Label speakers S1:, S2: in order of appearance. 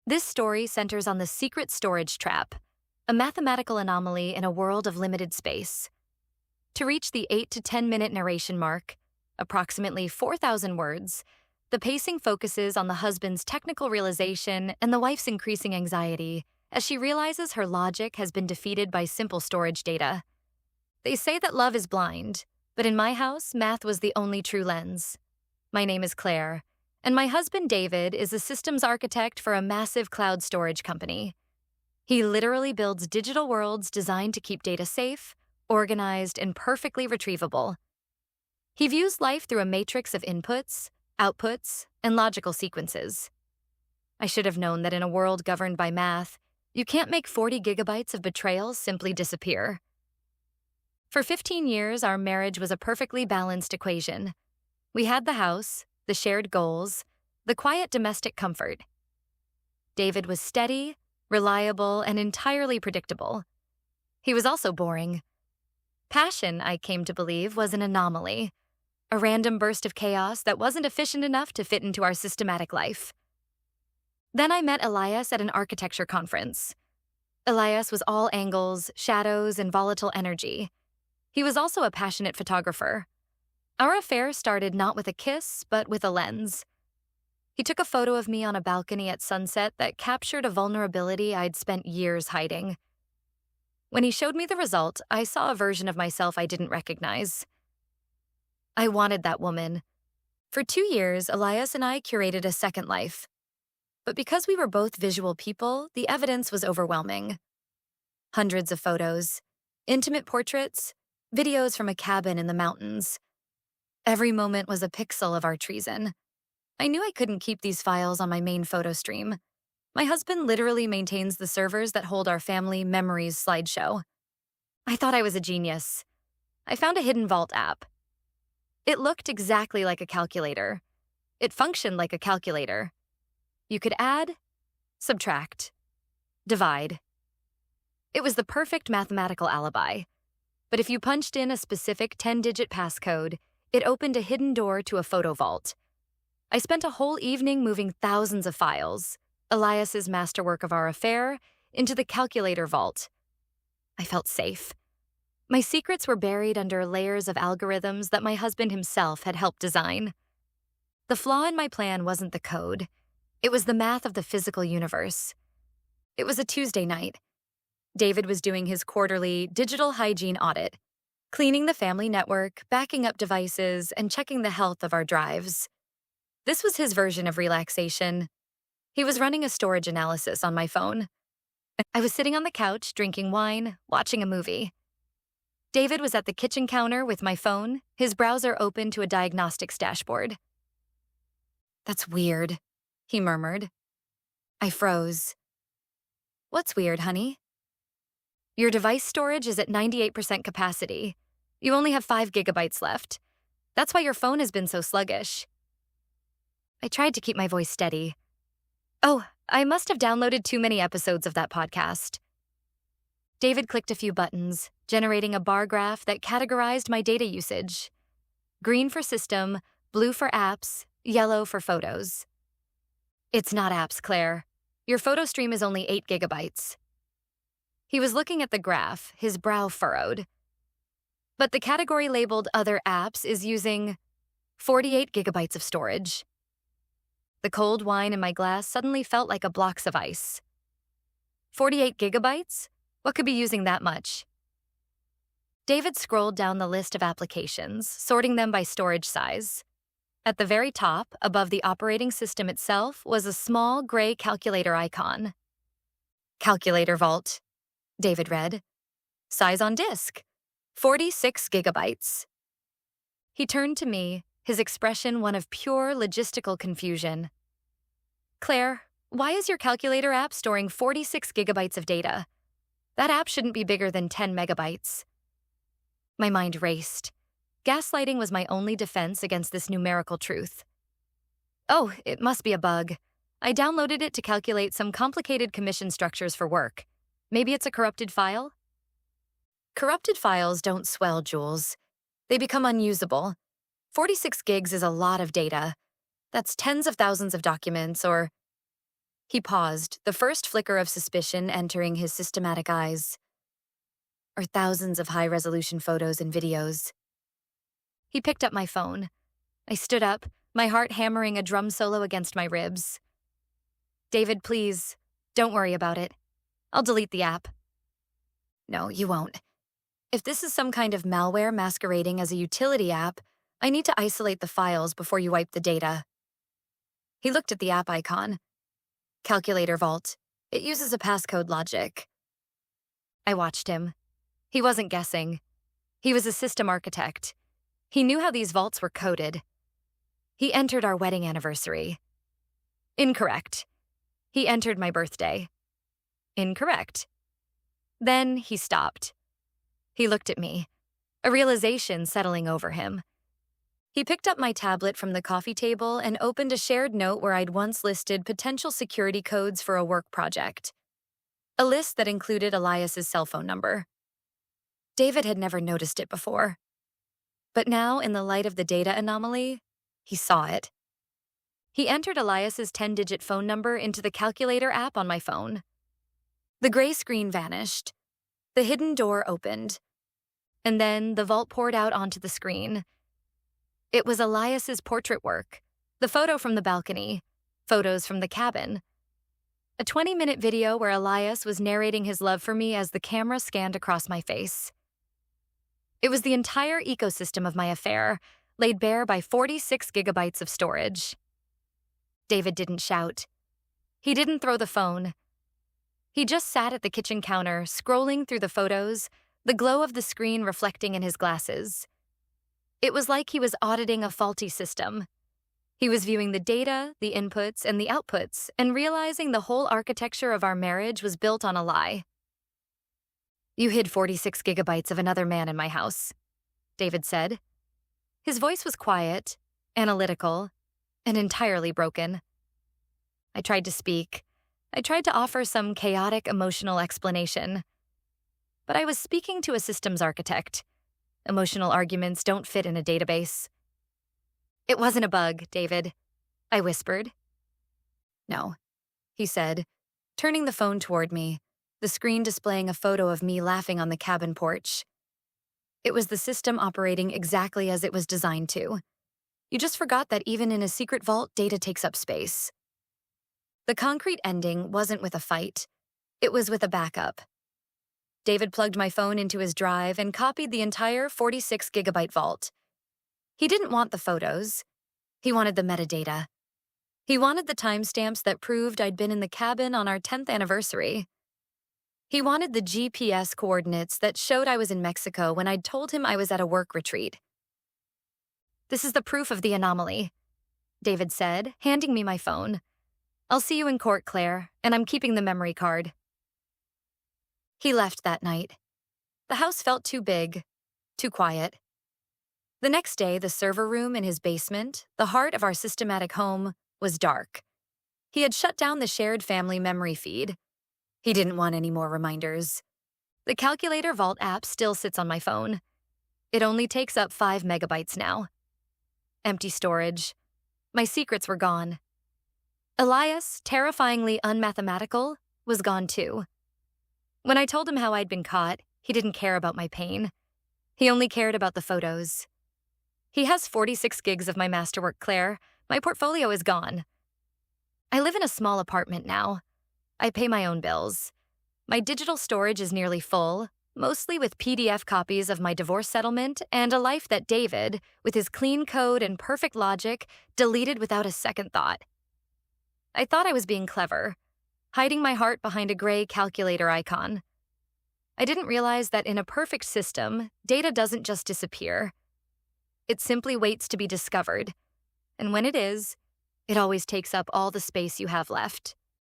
S1: This story centers on the secret storage trap, a mathematical anomaly in a world of limited space. To reach the 8 to 10 minute narration mark, approximately 4,000 words, the pacing focuses on the husband's technical realization and the wife's increasing anxiety as she realizes her logic has been defeated by simple storage data. They say that love is blind, but in my house, math was the only true lens. My name is Claire, and my husband David is a systems architect for a massive cloud storage company. He literally builds digital worlds designed to keep data safe, organized, and perfectly retrievable. He views life through a matrix of inputs, outputs, and logical sequences. I should have known that in a world governed by math, you can't make 40 gigabytes of betrayal simply disappear. For 15 years, our marriage was a perfectly balanced equation. We had the house, the shared goals, the quiet domestic comfort. David was steady, reliable, and entirely predictable. He was also boring. Passion, I came to believe, was an anomaly, a random burst of chaos that wasn't efficient enough to fit into our systematic life. Then I met Elias at an architecture conference. Elias was all angles, shadows, and volatile energy. He was also a passionate photographer. Our affair started not with a kiss, but with a lens. He took a photo of me on a balcony at sunset that captured a vulnerability I'd spent years hiding. When he showed me the result, I saw a version of myself I didn't recognize. I wanted that woman. For 2 years, Elias and I curated a second life. But because we were both visual people, the evidence was overwhelming. Hundreds of photos, intimate portraits, videos from a cabin in the mountains. Every moment was a pixel of our treason. I knew I couldn't keep these files on my main photo stream. My husband literally maintains the servers that hold our family memories slideshow. I thought I was a genius. I found a hidden vault app. It looked exactly like a calculator. It functioned like a calculator. You could add, subtract, divide. It was the perfect mathematical alibi. But if you punched in a specific 10-digit passcode, it opened a hidden door to a photo vault. I spent a whole evening moving thousands of files, Elias's masterwork of our affair, into the calculator vault. I felt safe. My secrets were buried under layers of algorithms that my husband himself had helped design. The flaw in my plan wasn't the code. It was the math of the physical universe. It was a Tuesday night. David was doing his quarterly digital hygiene audit, cleaning the family network, backing up devices, and checking the health of our drives. This was his version of relaxation. He was running a storage analysis on my phone. I was sitting on the couch, drinking wine, watching a movie. David was at the kitchen counter with my phone, his browser open to a diagnostics dashboard. "That's weird," he murmured. I froze. "What's weird, honey?" "Your device storage is at 98% capacity. You only have 5 gigabytes left. That's why your phone has been so sluggish." I tried to keep my voice steady. "Oh, I must have downloaded too many episodes of that podcast." David clicked a few buttons, generating a bar graph that categorized my data usage. Green for system, blue for apps, yellow for photos. "It's not apps, Claire. Your photo stream is only 8 gigabytes. He was looking at the graph, his brow furrowed. "But the category labeled Other Apps is using 48 gigabytes of storage." The cold wine in my glass suddenly felt like a block of ice. 48 gigabytes? What could be using that much? David scrolled down the list of applications, sorting them by storage size. At the very top, above the operating system itself, was a small gray calculator icon. "Calculator Vault," David read. "Size on disk, 46 gigabytes. He turned to me, his expression one of pure logistical confusion. "Claire, why is your calculator app storing 46 gigabytes of data? That app shouldn't be bigger than 10 megabytes. My mind raced. Gaslighting was my only defense against this numerical truth. "Oh, it must be a bug. I downloaded it to calculate some complicated commission structures for work. Maybe it's a corrupted file?" Corrupted files don't swell, Jules. They become unusable. 46 gigs is a lot of data. That's tens of thousands of documents, or... He paused, the first flicker of suspicion entering his systematic eyes. Or thousands of high-resolution photos and videos. He picked up my phone. I stood up, my heart hammering a drum solo against my ribs. David, please, don't worry about it. I'll delete the app. No, you won't. If this is some kind of malware masquerading as a utility app, I need to isolate the files before you wipe the data. He looked at the app icon. Calculator Vault. It uses a passcode logic. I watched him. He wasn't guessing. He was a system architect. He knew how these vaults were coded. He entered our wedding anniversary. Incorrect. He entered my birthday. Incorrect. Then he stopped. He looked at me, a realization settling over him. He picked up my tablet from the coffee table and opened a shared note where I'd once listed potential security codes for a work project. A list that included Elias's cell phone number. David had never noticed it before. But now, in the light of the data anomaly, he saw it. He entered Elias's 10-digit phone number into the calculator app on my phone. The gray screen vanished. The hidden door opened. And then the vault poured out onto the screen. It was Elias's portrait work, the photo from the balcony, photos from the cabin. A 20-minute video where Elias was narrating his love for me as the camera scanned across my face. It was the entire ecosystem of my affair, laid bare by 46 gigabytes of storage. David didn't shout. He didn't throw the phone. He just sat at the kitchen counter, scrolling through the photos, the glow of the screen reflecting in his glasses. It was like he was auditing a faulty system. He was viewing the data, the inputs, and the outputs, and realizing the whole architecture of our marriage was built on a lie. You hid 46 gigabytes of another man in my house, David said. His voice was quiet, analytical, and entirely broken. I tried to speak. I tried to offer some chaotic emotional explanation. But I was speaking to a systems architect. Emotional arguments don't fit in a database. It wasn't a bug, David, I whispered. No, he said, turning the phone toward me, the screen displaying a photo of me laughing on the cabin porch. It was the system operating exactly as it was designed to. You just forgot that even in a secret vault, data takes up space. The concrete ending wasn't with a fight. It was with a backup. David plugged my phone into his drive and copied the entire 46-gigabyte vault. He didn't want the photos. He wanted the metadata. He wanted the timestamps that proved I'd been in the cabin on our 10th anniversary. He wanted the GPS coordinates that showed I was in Mexico when I'd told him I was at a work retreat. This is the proof of the anomaly, David said, handing me my phone. I'll see you in court, Claire, and I'm keeping the memory card. He left that night. The house felt too big, too quiet. The next day, the server room in his basement, the heart of our systematic home, was dark. He had shut down the shared family memory feed. He didn't want any more reminders. The Calculator Vault app still sits on my phone. It only takes up 5 megabytes now. Empty storage. My secrets were gone. Elias, terrifyingly unmathematical, was gone too. When I told him how I'd been caught, he didn't care about my pain. He only cared about the photos. He has 46 gigs of my masterwork, Claire. My portfolio is gone. I live in a small apartment now. I pay my own bills. My digital storage is nearly full, mostly with PDF copies of my divorce settlement and a life that David, with his clean code and perfect logic, deleted without a second thought. I thought I was being clever, hiding my heart behind a gray calculator icon. I didn't realize that in a perfect system, data doesn't just disappear. It simply waits to be discovered, and when it is, it always takes up all the space you have left.